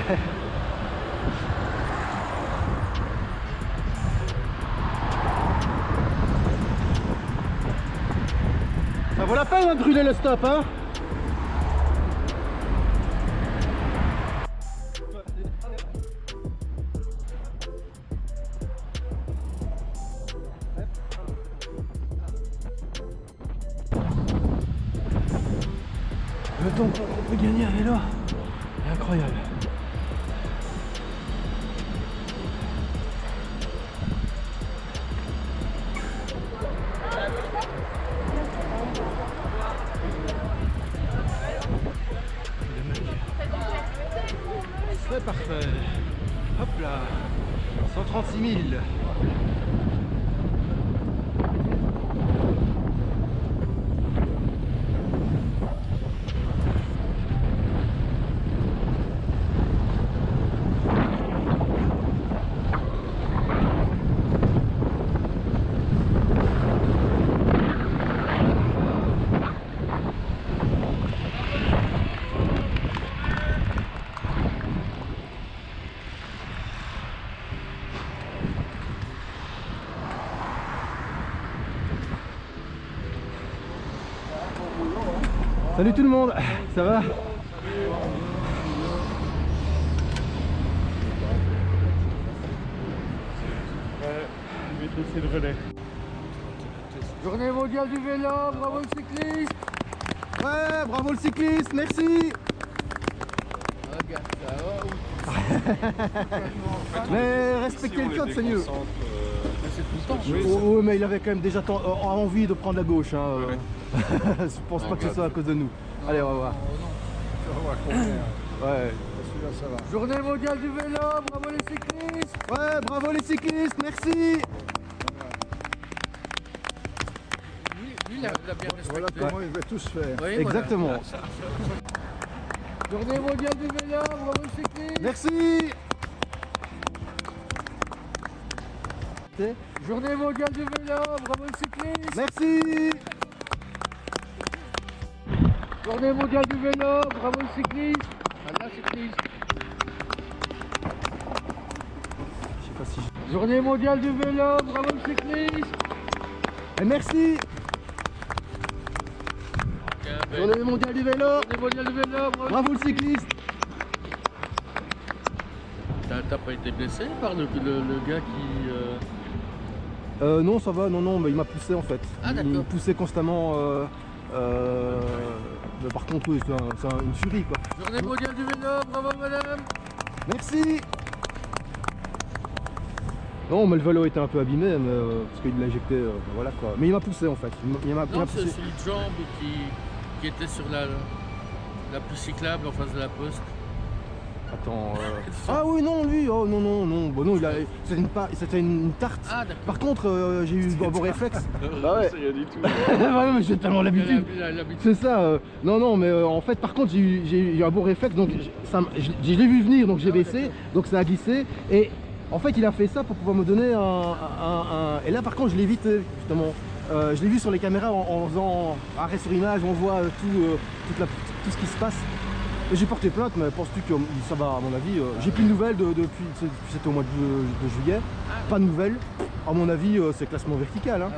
Ça vaut la peine de brûler le stop, hein. Le temps qu'on peut gagner à vélo est incroyable. C'est parfait. Hop là. 136 000. Salut tout le monde, ça va? Je vais te laisser le relais. Journée mondiale du vélo, bravo le cycliste. Ouais, bravo le cycliste, merci. Regarde ça, Mais respectez le code, c'est mieux. c'est tout le temps. Oui, mais il avait quand même déjà envie de prendre la gauche. Hein. Ouais. Je pense pas que ce soit à cause de nous. Allez, on va voir. Ouais. Ça va. Journée mondiale du vélo, bravo les cyclistes. Ouais, bravo les cyclistes, merci. Lui il a bien respecté. Voilà comment il va tous faire. Oui, Exactement. voilà. Journée mondiale du vélo, bravo les cyclistes. Merci. Journée mondiale du vélo, bravo les cyclistes. Merci. Journée mondiale du vélo, bravo les cyclistes. Voilà, cycliste. Je sais pas si Journée mondiale du vélo, bravo les cyclistes. Et merci. Journée mondiale du vélo. Journée mondiale du vélo, Bravo le cycliste. T'as pas été blessé par le gars qui... Non, ça va, non, mais il m'a poussé en fait. Ah, Il d'accord. me poussait constamment. Mais par contre, oui, c'est une furie quoi. Journée mondiale du vélo, bravo madame. Merci. Non, mais le vélo était un peu abîmé, mais, parce qu'il l'a éjecté, voilà quoi. Mais il m'a poussé en fait. Il m'a Non, c'est poussé. celui de jambe qui était sur la piste cyclable en face de la poste. Attends. Ah oui, non, lui, oh non, non, non. Bon, non, c'était une tarte. Ah d'accord. Par contre, j'ai eu un bon réflexe. Bah ouais. C'est rien du tout. Ouais, mais j'ai tellement l'habitude. C'est ça. Non, non, mais en fait, par contre, j'ai eu un bon réflexe, donc je l'ai vu venir, donc j'ai baissé, donc ça a glissé. Et en fait, il a fait ça pour pouvoir me donner Et là, par contre, je l'ai vite, justement. Je l'ai vu sur les caméras en faisant arrêt sur image, on voit tout ce qui se passe. Et j'ai porté plainte, mais penses-tu que ça va à mon avis? J'ai plus de nouvelles depuis c'était au mois de juillet. Pas de nouvelles. À mon avis, c'est classement vertical. Hein.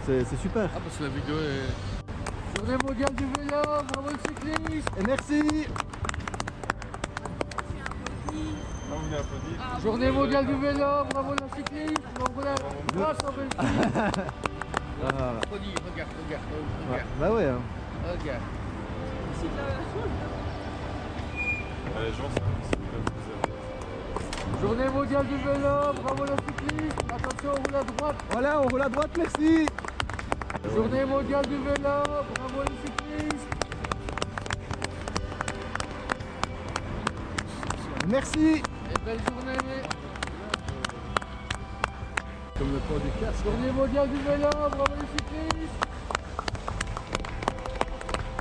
C'est super. Ah parce que la vidéo est... Journée mondiale du vélo, bravo le cycliste. Et merci. Non, vous applaudissez. Journée mondiale du vélo, bravo le cycliste. Donc voilà, grâce en Belgique. Applaudis, regarde. Bah ouais. Hein. Regarde. Allez, j'en sais. Journée mondiale du vélo, bravo le cycliste. Attention, on roule à droite. Voilà, on roule à droite, merci. Journée mondiale du vélo, bravo les cyclistes. Merci. Et belle journée. Comme le port du casque. Journée mondiale du vélo, bravo les cyclistes.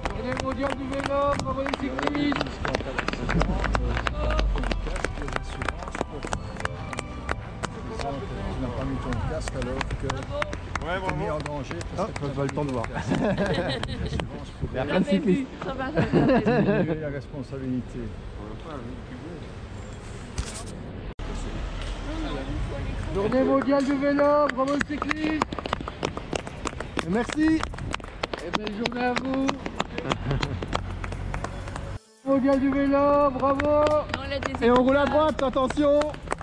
Journée mondiale du vélo, bravo les cyclistes. Tu n'as pas mis ton casque alors que Ouais, tu mis bravo. en danger. Ah, pas le temps de voir. Il y a On plein de l'avait vu, cyclistes. ça va, ça va. la responsabilité. Journée mondiale du vélo, bravo le cycliste. Merci. Et belle journée à vous. Mondial du vélo, bravo. Non, il a des Et on roule à droite, attention.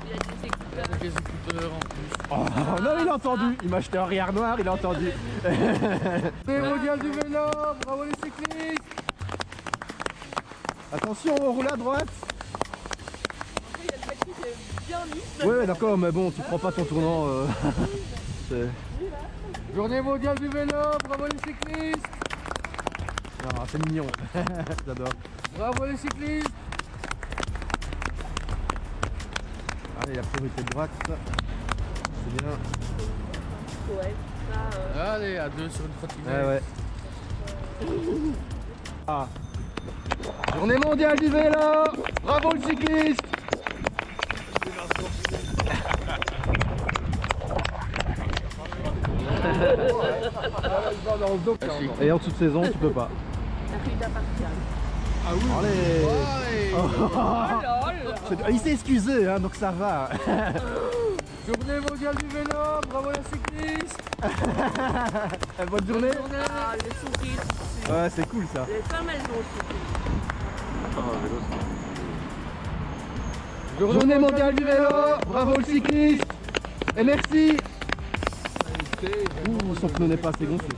Il a des écouteurs. Avec les écouteurs en plus. Oh, non, il a entendu. Il m'a acheté un regard noir, il a entendu. Journée mondiale du vélo, bravo les cyclistes. Attention, on roule à droite. Après, il a le paquet bien lisse. Ouais, d'accord, mais bon, tu prends pas ton tournant. C'est- Journée mondiale du vélo, bravo les cyclistes. Non, c'est mignon. J'adore. Bravo les cyclistes. Allez, la priorité de droite. C'est bien. Ouais, ça. Allez, à deux sur une trottinette. Ouais, ouais. Ah. Journée mondiale du vélo. Bravo le cycliste. Et en dessous de saison, tu peux pas. La rue d'appartient. Allez. Ouais. Oh là là. Il s'est excusé, hein, donc ça va. Journée mondiale du vélo, bravo les cyclistes. Bonne journée. Ah, le sourire. Ouais, c'est cool ça. C'est pas mal long, le sourire. Journée mondiale du vélo. Bravo le cycliste. Et merci. Ouh, son pneu n'est pas assez gonflé.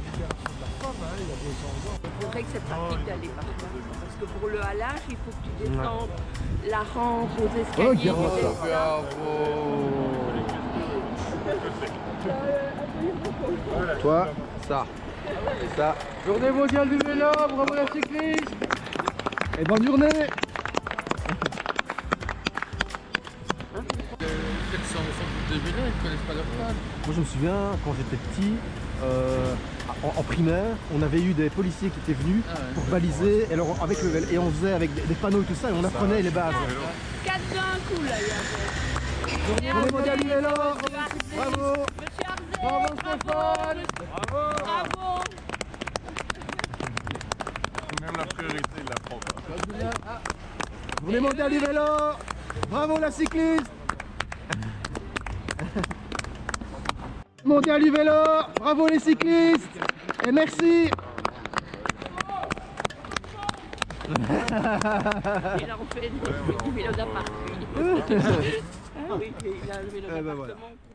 C'est vrai que c'est pratique d'aller par là. Parce que pour le halage, il faut que tu descendes la rampe aux escaliers. Regarde et ça. ça. Bravo. Toi, ça. Ça. Journée mondiale du vélo, bravo les cyclistes. Et bonne journée. Peut-être sans des vélos, ils ne connaissent pas leur panne. Moi je me souviens quand j'étais petit, en primaire, on avait eu des policiers qui étaient venus pour baliser et, alors, avec le vélo, et on faisait avec des panneaux et tout ça et on apprenait les bases. 4 d'un coup là, il y avait. Journée mondiale du vélo. Bravo. Monsieur Arzé, Bravo Stéphane. bravo. Même la priorité, il la prend pas. Journée mondiale du vélo. Bravo la cycliste. Mondial du vélo. Bravo les cyclistes. Et merci. Il a refait du vélo d'appartement. Ah oui, il a le vélo Eh ben voilà. d'appartement.